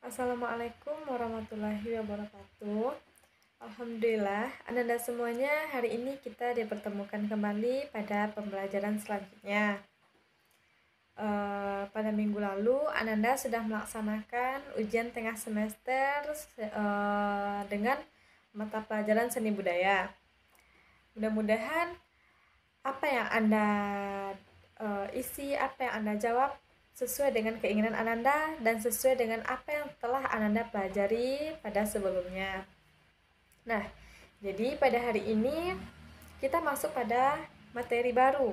Assalamualaikum warahmatullahi wabarakatuh. Alhamdulillah, Ananda semuanya, hari ini kita dipertemukan kembali pada pembelajaran selanjutnya. Pada minggu lalu, Ananda sudah melaksanakan ujian tengah semester dengan mata pelajaran seni budaya. Mudah-mudahan apa yang Anda isi, apa yang Anda jawab sesuai dengan keinginan Ananda dan sesuai dengan apa yang telah Ananda pelajari pada sebelumnya. Nah, jadi pada hari ini kita masuk pada materi baru.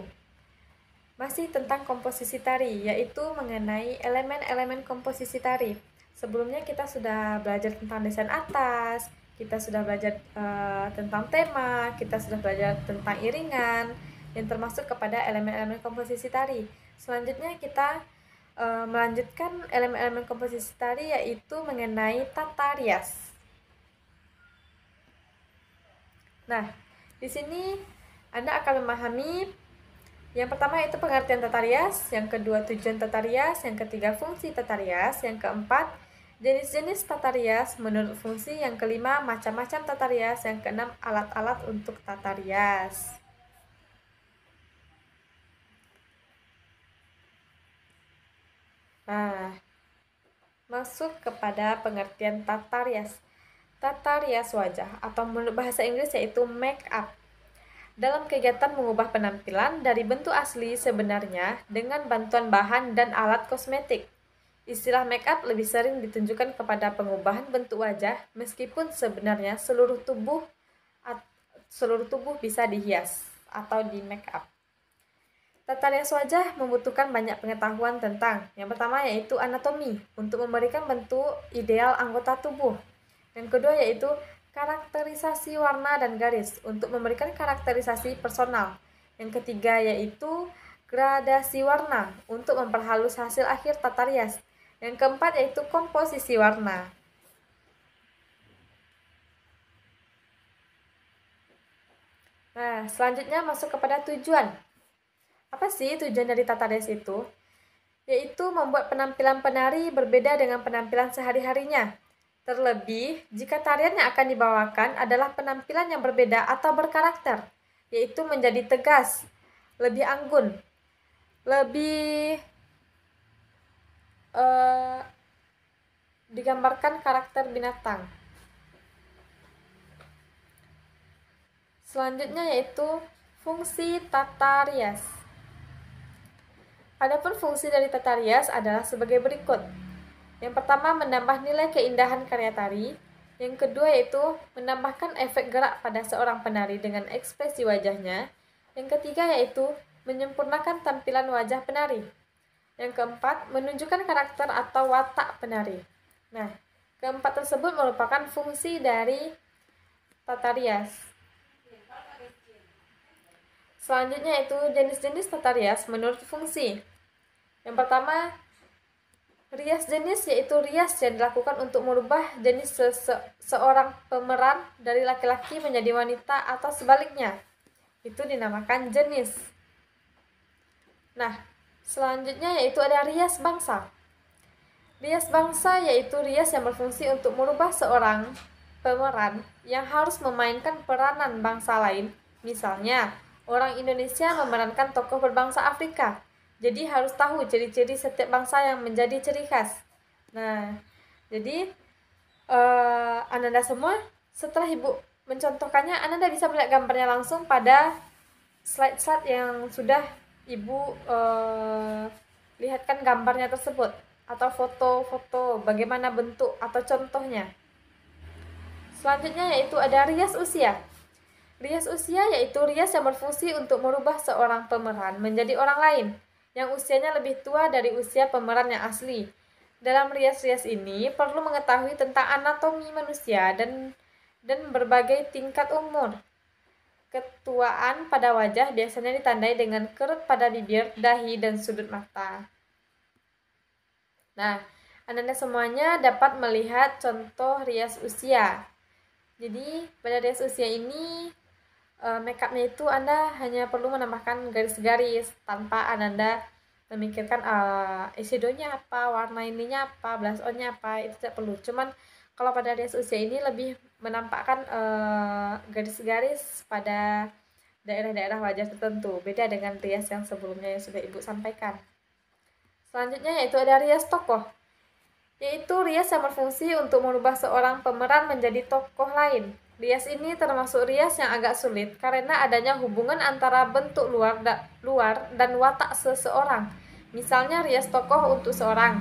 Masih tentang komposisi tari, yaitu mengenai elemen-elemen komposisi tari. Sebelumnya kita sudah belajar tentang desain atas, kita sudah belajar tentang tema, kita sudah belajar tentang iringan, yang termasuk kepada elemen-elemen komposisi tari. Selanjutnya kita melanjutkan elemen-elemen komposisi tari, yaitu mengenai tata rias. Nah, di sini Anda akan memahami yang pertama yaitu pengertian tata rias, yang kedua tujuan tata rias, yang ketiga fungsi tata rias, yang keempat jenis-jenis tata rias menurut fungsi, yang kelima macam-macam tata rias, yang keenam alat-alat untuk tata rias. Nah, masuk kepada pengertian tata rias. Tata rias wajah atau menurut bahasa Inggris yaitu make up. Dalam kegiatan mengubah penampilan dari bentuk asli sebenarnya dengan bantuan bahan dan alat kosmetik. Istilah make up lebih sering ditunjukkan kepada pengubahan bentuk wajah, meskipun sebenarnya seluruh tubuh bisa dihias atau di make up. Tata rias wajah membutuhkan banyak pengetahuan tentang yang pertama yaitu anatomi untuk memberikan bentuk ideal anggota tubuh. Yang kedua yaitu karakterisasi warna dan garis untuk memberikan karakterisasi personal. Yang ketiga yaitu gradasi warna untuk memperhalus hasil akhir tata rias. Yang keempat yaitu komposisi warna. Nah, selanjutnya masuk kepada tujuan. Apa sih tujuan dari tata rias itu? Yaitu membuat penampilan penari berbeda dengan penampilan sehari-harinya. Terlebih, jika tarian yang akan dibawakan adalah penampilan yang berbeda atau berkarakter, yaitu menjadi tegas, lebih anggun, lebih digambarkan karakter binatang. Selanjutnya yaitu fungsi tata rias. Adapun fungsi dari tata rias adalah sebagai berikut. Yang pertama, menambah nilai keindahan karya tari. Yang kedua yaitu menambahkan efek gerak pada seorang penari dengan ekspresi wajahnya. Yang ketiga yaitu menyempurnakan tampilan wajah penari. Yang keempat, menunjukkan karakter atau watak penari. Nah, keempat tersebut merupakan fungsi dari tata rias. Selanjutnya yaitu jenis-jenis tata rias menurut fungsi. Yang pertama, rias jenis yaitu rias yang dilakukan untuk merubah jenis seorang pemeran dari laki-laki menjadi wanita atau sebaliknya. Itu dinamakan jenis. Nah, selanjutnya yaitu ada rias bangsa. Rias bangsa yaitu rias yang berfungsi untuk merubah seorang pemeran yang harus memainkan peranan bangsa lain. Misalnya, orang Indonesia memerankan tokoh berbangsa Afrika. Jadi harus tahu ciri-ciri setiap bangsa yang menjadi ciri khas. Nah, jadi Ananda semua setelah Ibu mencontohkannya, Ananda bisa melihat gambarnya langsung pada slide-slide yang sudah Ibu lihatkan gambarnya tersebut atau foto-foto bagaimana bentuk atau contohnya. Selanjutnya yaitu ada rias usia. Rias usia yaitu rias yang berfungsi untuk merubah seorang pemeran menjadi orang lain yang usianya lebih tua dari usia pemeran yang asli. Dalam rias-rias ini perlu mengetahui tentang anatomi manusia dan berbagai tingkat umur. Ketuaan pada wajah biasanya ditandai dengan kerut pada bibir, dahi, dan sudut mata. Nah, Anda semuanya dapat melihat contoh rias usia. Jadi, pada rias usia ini make upnya itu Anda hanya perlu menambahkan garis-garis tanpa Anda memikirkan eyeshadow-nya apa, warna ininya apa, blush on-nya apa, itu tidak perlu. Cuman kalau pada rias usia ini lebih menampakkan garis-garis pada daerah-daerah wajah tertentu, beda dengan rias yang sebelumnya yang sudah Ibu sampaikan. Selanjutnya yaitu ada rias tokoh, yaitu rias yang berfungsi untuk merubah seorang pemeran menjadi tokoh lain. Rias ini termasuk rias yang agak sulit karena adanya hubungan antara bentuk luar dan watak seseorang. Misalnya rias tokoh untuk seorang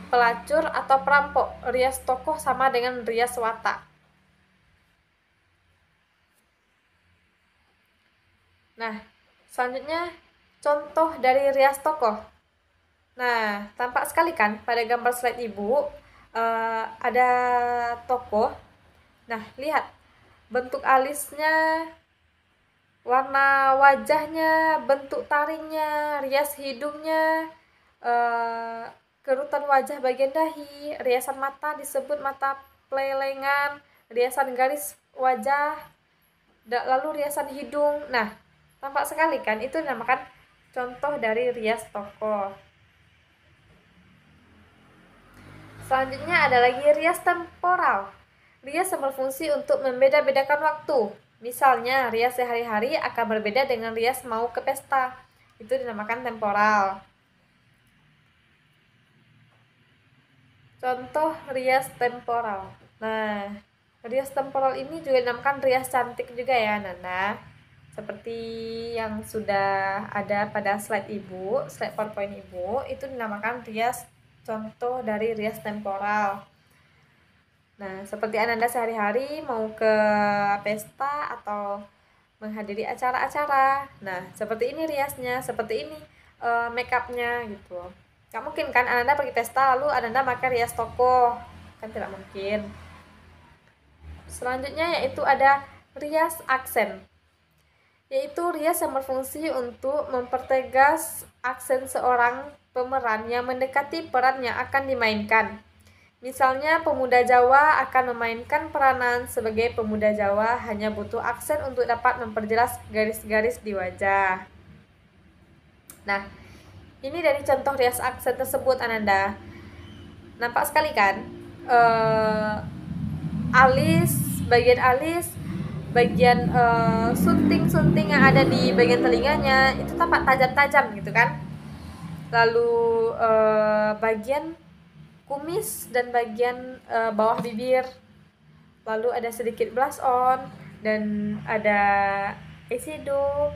pelacur atau perampok, rias tokoh sama dengan rias watak. Nah, selanjutnya contoh dari rias tokoh. Nah, tampak sekali kan pada gambar slide Ibu ada tokoh. Nah, lihat bentuk alisnya, warna wajahnya, bentuk taringnya, rias hidungnya, kerutan wajah bagian dahi, riasan mata disebut mata pelelengan, riasan garis wajah, lalu riasan hidung. Nah, tampak sekali kan, itu dinamakan contoh dari rias tokoh. Selanjutnya ada lagi rias temporal. Rias yang berfungsi untuk membeda-bedakan waktu. Misalnya, rias sehari-hari akan berbeda dengan rias mau ke pesta. Itu dinamakan temporal. Contoh rias temporal. Nah, rias temporal ini juga dinamakan rias cantik juga ya, Nanda. Seperti yang sudah ada pada slide Ibu, slide PowerPoint Ibu, itu dinamakan rias contoh dari rias temporal. Nah, seperti Ananda sehari-hari mau ke pesta atau menghadiri acara-acara. Nah, seperti ini riasnya, seperti ini make upnya gitu. Gak mungkin kan Ananda pergi pesta lalu Ananda pakai rias tokoh, kan tidak mungkin. Selanjutnya yaitu ada rias aksen, yaitu rias yang berfungsi untuk mempertegas aksen seorang pemeran yang mendekati peran yang akan dimainkan. Misalnya, pemuda Jawa akan memainkan peranan sebagai pemuda Jawa hanya butuh aksen untuk dapat memperjelas garis-garis di wajah. Nah, ini dari contoh rias aksen tersebut, Ananda. Nampak sekali kan? Bagian alis, bagian sunting-sunting yang ada di bagian telinganya itu tampak tajam-tajam gitu kan. Lalu bagian kumis dan bagian bawah bibir, lalu ada sedikit blush on dan ada eyeshadow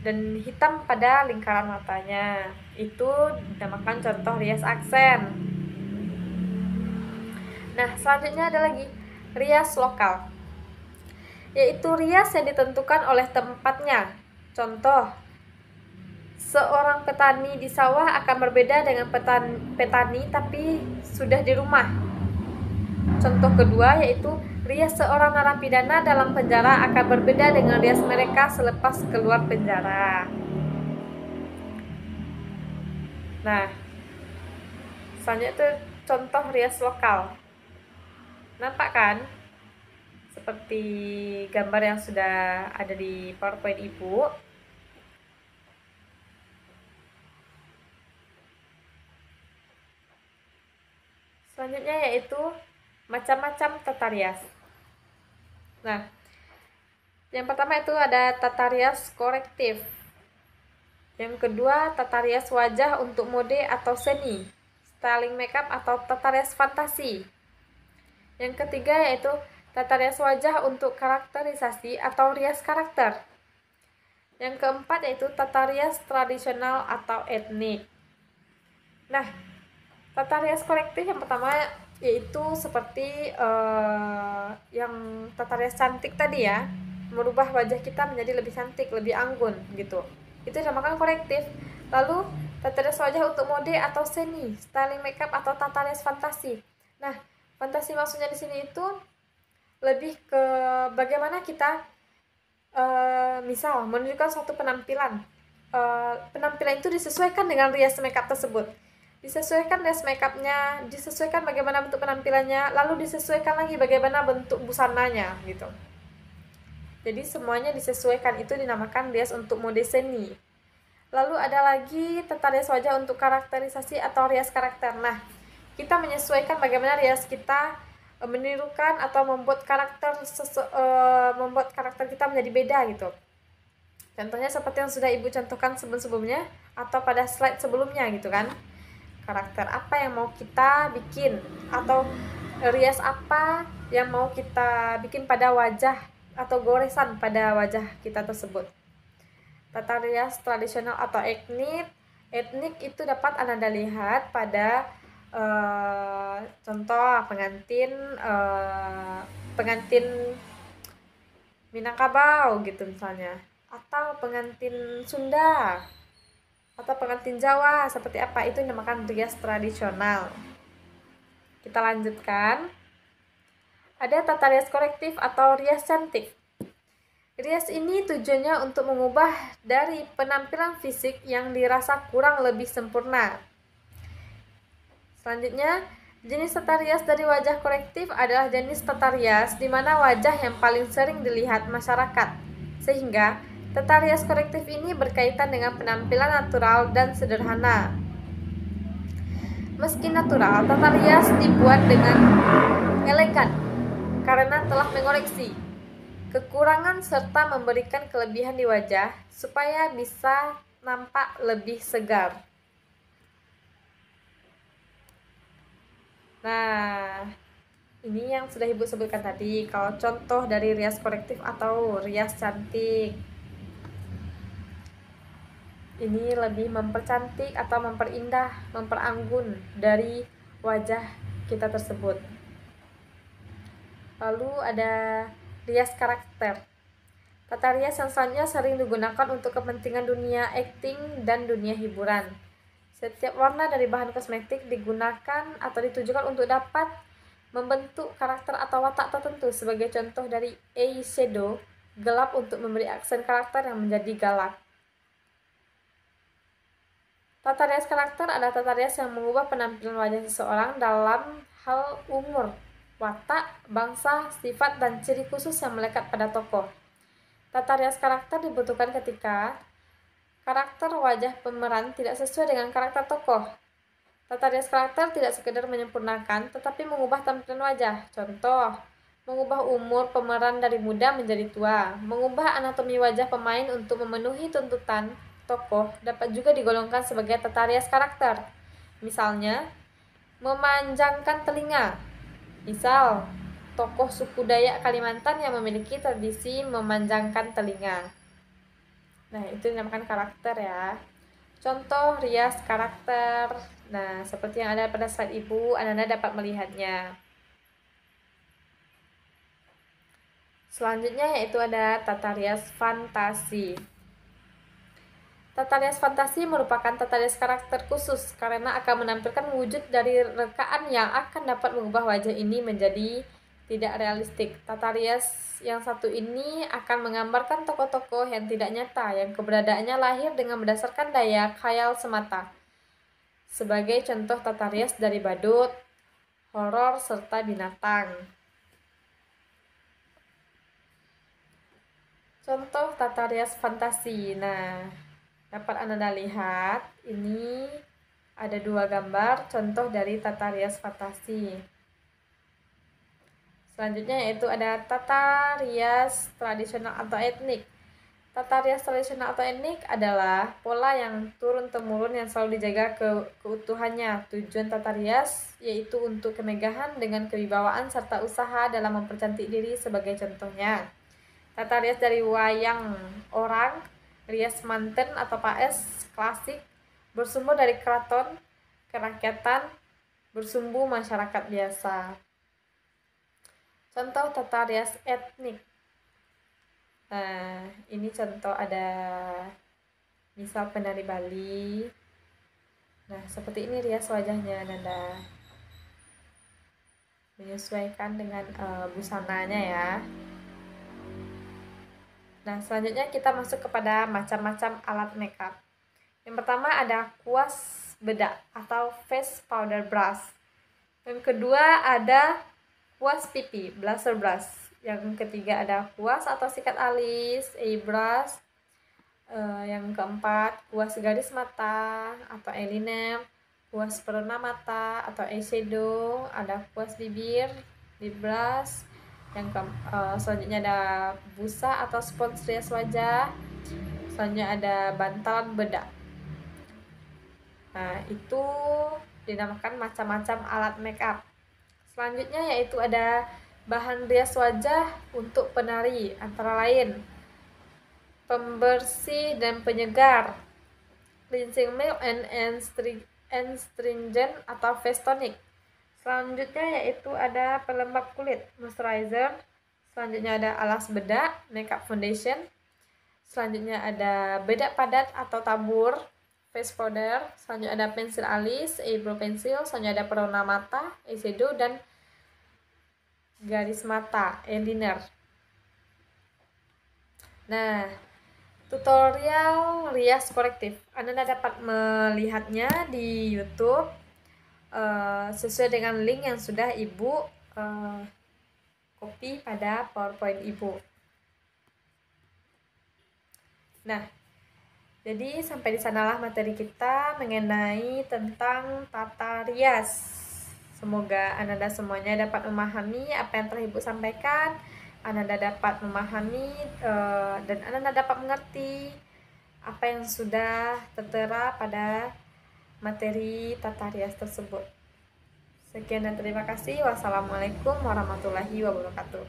dan hitam pada lingkaran matanya. Itu dinamakan contoh rias aksen. Nah, selanjutnya ada lagi rias lokal, yaitu rias yang ditentukan oleh tempatnya. Contoh, seorang petani di sawah akan berbeda dengan petani tapi sudah di rumah. Contoh kedua yaitu rias seorang narapidana dalam penjara akan berbeda dengan rias mereka selepas keluar penjara. Nah, selanjutnya itu contoh rias lokal. Nampak kan? Seperti gambar yang sudah ada di PowerPoint Ibu. Selanjutnya yaitu macam-macam tata rias. Nah, yang pertama itu ada tata rias korektif. Yang kedua, tata rias wajah untuk mode atau seni, styling makeup atau tata rias fantasi. Yang ketiga yaitu tata rias wajah untuk karakterisasi atau rias karakter. Yang keempat yaitu tata rias tradisional atau etnik. Nah, tata rias korektif yang pertama yaitu seperti yang tata rias cantik tadi ya, merubah wajah kita menjadi lebih cantik, lebih anggun gitu. Itu dinamakan korektif. Lalu tata rias wajah untuk mode atau seni, styling makeup atau tata rias fantasi. Nah, fantasi maksudnya di sini itu lebih ke bagaimana kita misal menunjukkan suatu penampilan. Penampilan itu disesuaikan dengan rias makeup tersebut. Disesuaikan rias makeupnya, disesuaikan bagaimana bentuk penampilannya, lalu disesuaikan lagi bagaimana bentuk busananya gitu. Jadi semuanya disesuaikan, itu dinamakan rias untuk mode seni. Lalu ada lagi tata rias wajah untuk karakterisasi atau rias karakter. Nah, kita menyesuaikan bagaimana rias kita menirukan atau membuat karakter kita menjadi beda gitu. Contohnya seperti yang sudah Ibu contohkan sebelumnya atau pada slide sebelumnya gitu kan. Karakter apa yang mau kita bikin atau rias apa yang mau kita bikin pada wajah atau goresan pada wajah kita tersebut. Tata rias tradisional atau etnik itu dapat Anda lihat pada contoh pengantin Minangkabau gitu misalnya, atau pengantin Sunda atau pengantin Jawa seperti apa, itu dinamakan rias tradisional. Kita lanjutkan. Ada tata rias korektif atau rias cantik. Rias ini tujuannya untuk mengubah dari penampilan fisik yang dirasa kurang lebih sempurna. Selanjutnya, jenis tata rias dari wajah korektif adalah jenis tata rias di mana wajah yang paling sering dilihat masyarakat. Sehingga, tata rias korektif ini berkaitan dengan penampilan natural dan sederhana. Meski natural, tata rias dibuat dengan elegan karena telah mengoreksi kekurangan serta memberikan kelebihan di wajah supaya bisa nampak lebih segar. Nah, ini yang sudah Ibu sebutkan tadi, kalau contoh dari rias korektif atau rias cantik. Ini lebih mempercantik atau memperindah, memperanggun dari wajah kita tersebut. Lalu ada rias karakter. Tata rias yang selanjutnya sering digunakan untuk kepentingan dunia akting dan dunia hiburan. Setiap warna dari bahan kosmetik digunakan atau ditujukan untuk dapat membentuk karakter atau watak tertentu. Sebagai contoh dari eyeshadow, gelap untuk memberi aksen karakter yang menjadi galak. Tata rias karakter adalah tata rias yang mengubah penampilan wajah seseorang dalam hal umur, watak, bangsa, sifat, dan ciri khusus yang melekat pada tokoh. Tata rias karakter dibutuhkan ketika karakter wajah pemeran tidak sesuai dengan karakter tokoh. Tata rias karakter tidak sekedar menyempurnakan, tetapi mengubah tampilan wajah. Contoh, mengubah umur pemeran dari muda menjadi tua. Mengubah anatomi wajah pemain untuk memenuhi tuntutan tokoh dapat juga digolongkan sebagai tata rias karakter. Misalnya, memanjangkan telinga. Misal, tokoh suku Dayak Kalimantan yang memiliki tradisi memanjangkan telinga. Nah, itu dinamakan karakter ya. Contoh rias karakter. Nah, seperti yang ada pada slide Ibu, Anda dapat melihatnya. Selanjutnya yaitu ada tata rias fantasi. Tata rias fantasi merupakan tata rias karakter khusus karena akan menampilkan wujud dari rekaan yang akan dapat mengubah wajah ini menjadi tidak realistik. Tata rias yang satu ini akan menggambarkan tokoh-tokoh yang tidak nyata, yang keberadaannya lahir dengan berdasarkan daya khayal semata. Sebagai contoh tata rias dari badut, horor, serta binatang. Contoh tata rias fantasi. Nah, dapat Anda lihat, ini ada dua gambar contoh dari tata rias fantasi. Selanjutnya yaitu ada tata rias tradisional atau etnik. Tata rias tradisional atau etnik adalah pola yang turun-temurun yang selalu dijaga keutuhannya. Tujuan tata rias yaitu untuk kemegahan dengan kewibawaan serta usaha dalam mempercantik diri sebagai contohnya. Tata rias dari wayang orang, rias manten atau paes klasik, bersumber dari keraton, kerakyatan, bersumbu masyarakat biasa. Contoh tata rias etnik. Nah, ini contoh ada misal penari Bali. Nah, seperti ini rias wajahnya, Nanda. Menyesuaikan dengan busananya ya. Nah, selanjutnya kita masuk kepada macam-macam alat makeup. Yang pertama ada kuas bedak atau face powder brush. Yang kedua ada kuas pipi, blusher brush. Yang ketiga ada kuas atau sikat alis, eyebrush. Yang keempat, kuas garis mata atau eyeliner, kuas pewarna mata atau eyeshadow, ada kuas bibir, lip brush. Selanjutnya ada busa atau spons rias wajah. Selanjutnya ada bantalan bedak. Nah, itu dinamakan macam-macam alat makeup. Selanjutnya yaitu ada bahan rias wajah untuk penari, antara lain pembersih dan penyegar, cleansing milk and stringent atau face tonic. Selanjutnya yaitu ada pelembab kulit, moisturizer. Selanjutnya ada alas bedak, makeup foundation. Selanjutnya ada bedak padat atau tabur, face powder. Selanjutnya ada pensil alis, eyebrow pencil. Selanjutnya ada pewarna mata, eyeshadow, dan garis mata, eyeliner. Nah, tutorial rias korektif Anda dapat melihatnya di YouTube sesuai dengan link yang sudah Ibu copy pada PowerPoint Ibu. Nah, jadi sampai di sanalah materi kita mengenai tentang tata rias. Semoga Anda semuanya dapat memahami apa yang telah Ibu sampaikan. Anda dapat memahami dan Anda dapat mengerti apa yang sudah tertera pada materi tata rias tersebut. Sekian dan terima kasih. Wassalamualaikum warahmatullahi wabarakatuh.